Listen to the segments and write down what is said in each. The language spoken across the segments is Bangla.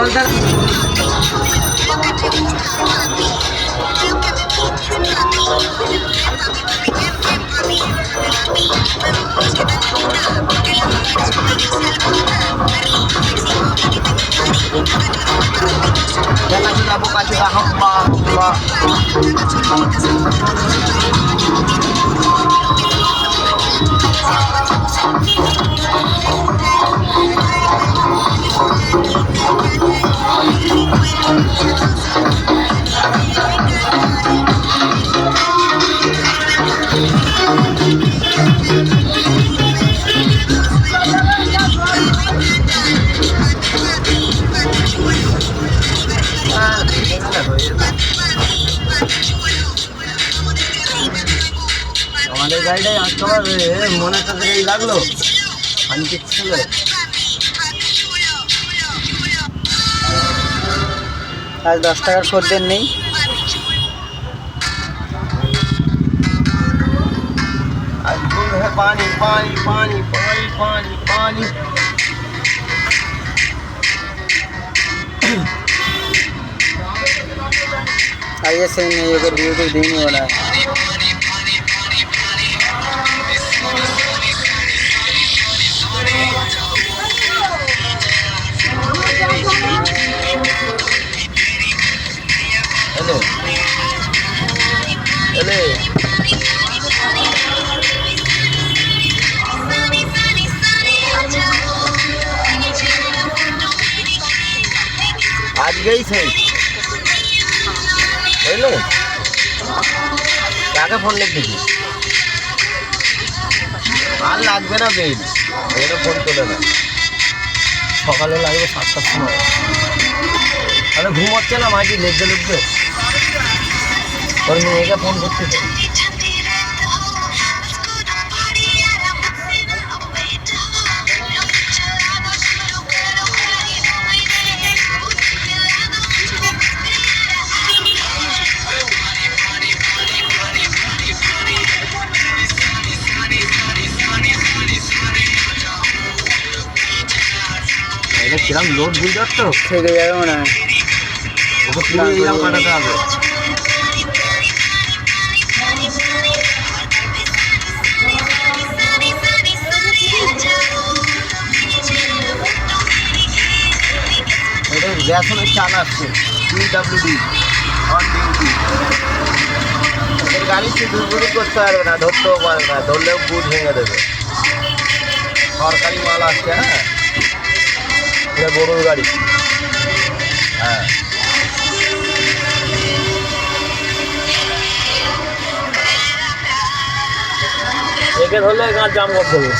Buka juga hamba. আমাদের গাড়িটাই আজকাল মনে কাছে লাগলো আমি ছিল আজ 10 টাকার খদ্দের নেই। आज गुल है पानी पानी पानी पानी पानी पानी आइए सही नहीं होगा वीडियो कुछ दिन नहीं हो रहा है। हेलो हेलो आज गई थे বুঝলে কাকে ফোন লিখেছি আর লাগবে না বেল এখানে ফোন তোলে না সকালে লাগবে 7টার সময় তাহলে ঘুম হচ্ছে না মাঝি লেগে লেগে তোর মেয়েকে ফোন করতে তো কিরম লোড বুঝতে পারতো থেকে যাবে মনে হয় ওকে পুরো এইরকম কাটাতে হবে। এটা গ্যাসনের চাল আসছে PWD অন ডিউটি এর গাড়ি দুর্বৃত্তি করতে পারবে না ধরতেও পারবে না ধরলেও বুট ভেঙে দেবে সরকারি মাল আসছে। হ্যাঁ এটা গরুর গাড়ি। হ্যাঁ একে ধরলে গাছ জাম করতে হবে।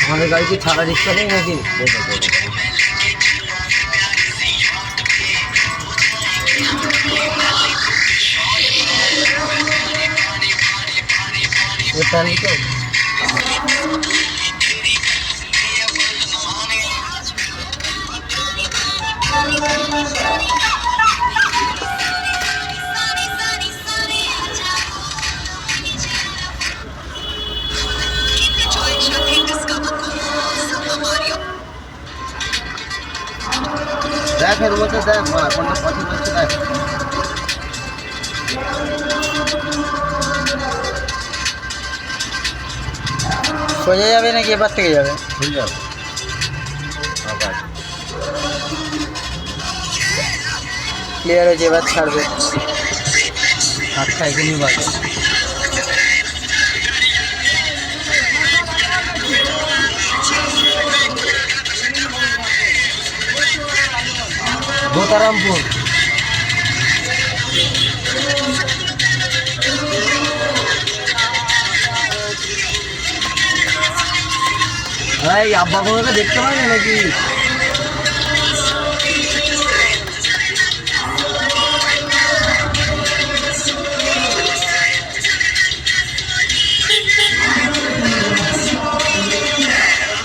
আমাদের গাড়িতে ছাড়া রিক্সা নেই নাকি জানি তো দেখ এর মধ্যে দেখ কোনটা পছন্দ হচ্ছে দেখ সোজা যাবে নাকি এবার থেকে যাবে ভুল যাবে ক্লিয়ার হয়েছে এবার ছাড়বে আচ্ছা এখানেই বাজে ভোতারামপুর ভাই আব্বা কোনোটা দেখতে পাই না নাকি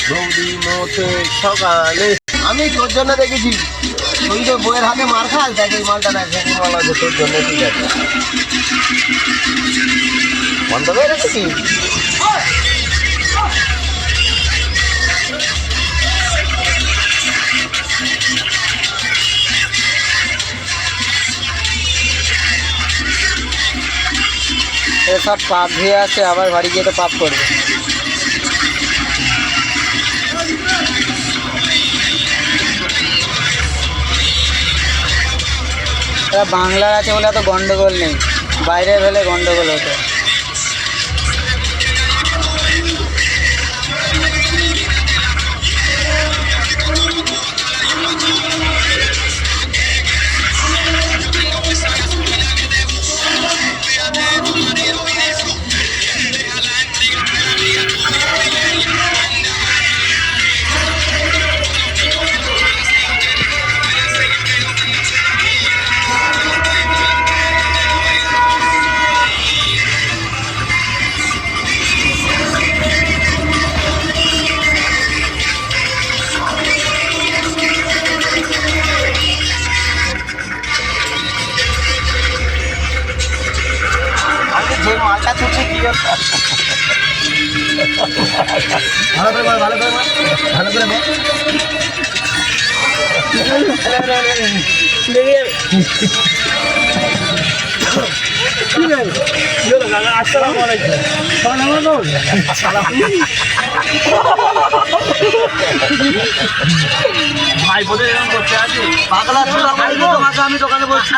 বৌদি মোটে সকালে আমি তোর জন্য দেখেছি, তুই তো বইয়ের হাতে মার খাস, দেখ এই মালটা দেখ, এই মাল আছে তোর জন্য, ঠিক আছে বন্ধ হয়ে রেখেছি। সব পাপ ধুয়ে আছে, আবার বাড়ি গিয়ে তো পাপ করবে। বাংলার আছে বলে এত গন্ডগোল নেই, বাইরের হলে গন্ডগোল হতো। যে মালটা তুলছে কি ভালো করে মার, ভালো করে মার, ভালো করে মার। ভাই বোধ এরকম করতে আছে পাগলা, আমি দোকানে বলছি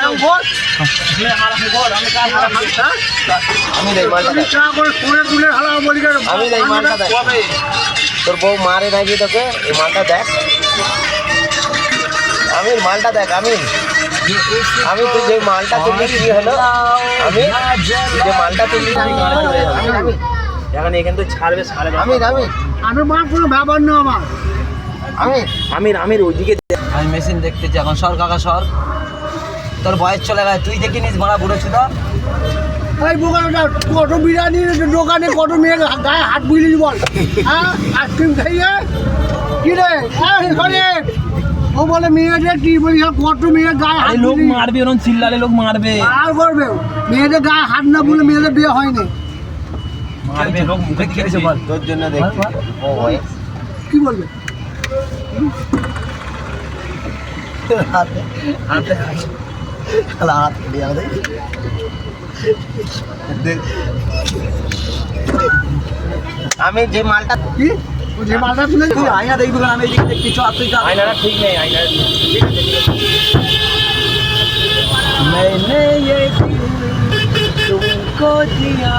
আমি এই মালটা দেখ, তোর বউ মারে নাকি তোকে, এই মালটা দেখ, আমি মালটা দেখ, আমি তুই যে মালটা তুললি কি হলো, আমি যে মালটা তুললি এখন এখান থেকে ছাড়বে, আমি মার কোনো ব্যাপার না আমার, আমি ওইদিকে আমি মেশিন দেখতেছি এখন। সর কাকা সর, তোর বয়স চলে গেছে, তুই দেখি নিস ভাড়া বুড়েছি তো এই দোকানটা কত বিরিয়ানি দোকানে কত মেয়ে গায়ে হাত বুঝলি বল, হ্যাঁ আইসক্রিম খাইয়ে কি রে ও বলে মেয়েদের কি বলি, কত মেয়ের গায়ে হাত লোক মারবে, ওরকম চিল্লালে লোক মারবে, আর করবে মেয়েদের গায়ে হাত না বলে মেয়েদের বিয়ে হয়নি, মারবে লোক মুখে খেয়েছে বল, তোর জন্য দেখছি ও ভাই কি বলবে হাতে হাতে হাত দিয়ে আমাদের আমি যে মালটা কি যে মালটা তুলে তুই আয়না দেখবি, আমি এদিকে দেখছি, চল তুই আয়নাটা ঠিক নেই, আয়না ঠিক আছে मैंने ये तुमको दिया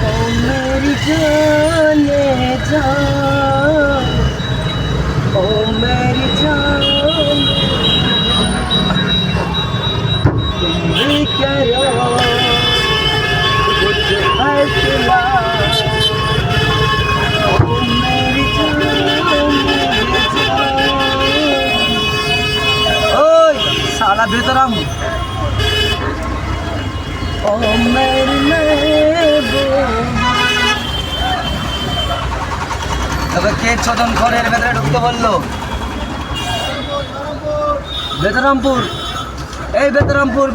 ओ मेरी जाने जान ओ मेरी जान तुम भी करो कुछ फैसला ओ मेरी जान ओए साला बेतरम ओ मेरी তবে কে চোদন ঘরের ভেতরে ঢুকতে বললো? বেতরামপুর, এই বেতরামপুর,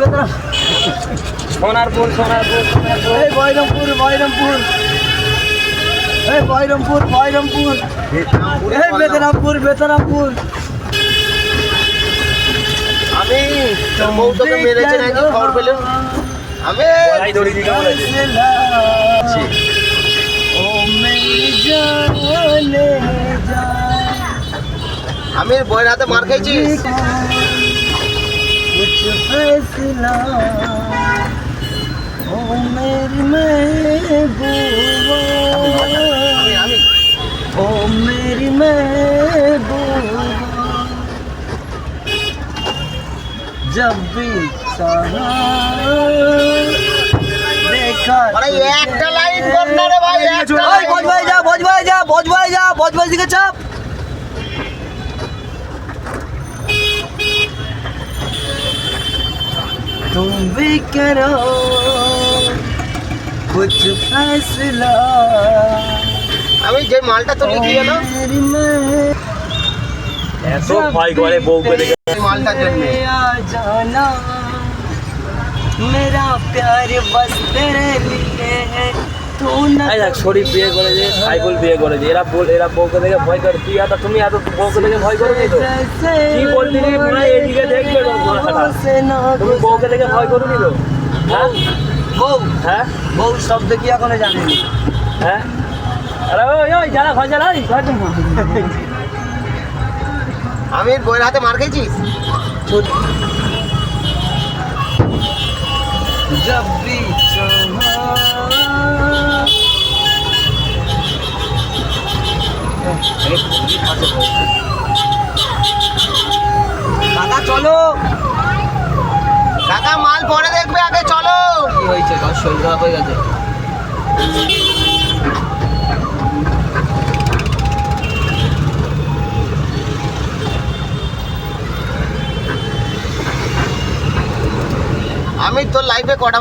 সোনারপুর, এই বয়রমপুর, এই বয়রমপুর, এই বেতরামপুর। আমি তোর বউ তোকে মেরেছে নাকি খবর পেলে? আমি দড়ি দিকে বলেছি আমি বইয়ের হাতে মার খাইছিস? जब भी देखा একটা লাইন কর না রে ভাই, বজবাই দিকে চাপ। तुम भी करो कुछ फैसला। আমি যে মালটা তুলে দিয়ে না এত ভয় করে বউকে দেখে। এই মালটার জন্য जाना मेरा प्यार बस तेरे लिए है तू न এই দেখ শরীফ বিয়ে করেছে, সাইফুল বিয়ে করেছে, এরা বউকে দেখে ভয় করে। তুমি এত বউকে দেখে ভয় করো নি তো? কি বললি রে ভাই, এদিকে দেখবে তো ঘোড়াটা। তুমি বউকে দেখে ভয় করো নি তো? হ্যাঁ বউ হ্যাঁ বউ শব্দ কি এখনো জানিনি। হ্যাঁ। আরে ওই ওই যারা ভয় যারা ওই ভয় তুমি। আমি বইয়ের হাতে মার খেয়েছিস? जब भी দাদা চলো। কাকা মাল পরে দেখবে, আগে চলো। কি হয়েছে? কার শরীর খারাপ হয়ে গেছে? আমি তোর লাইফে কটা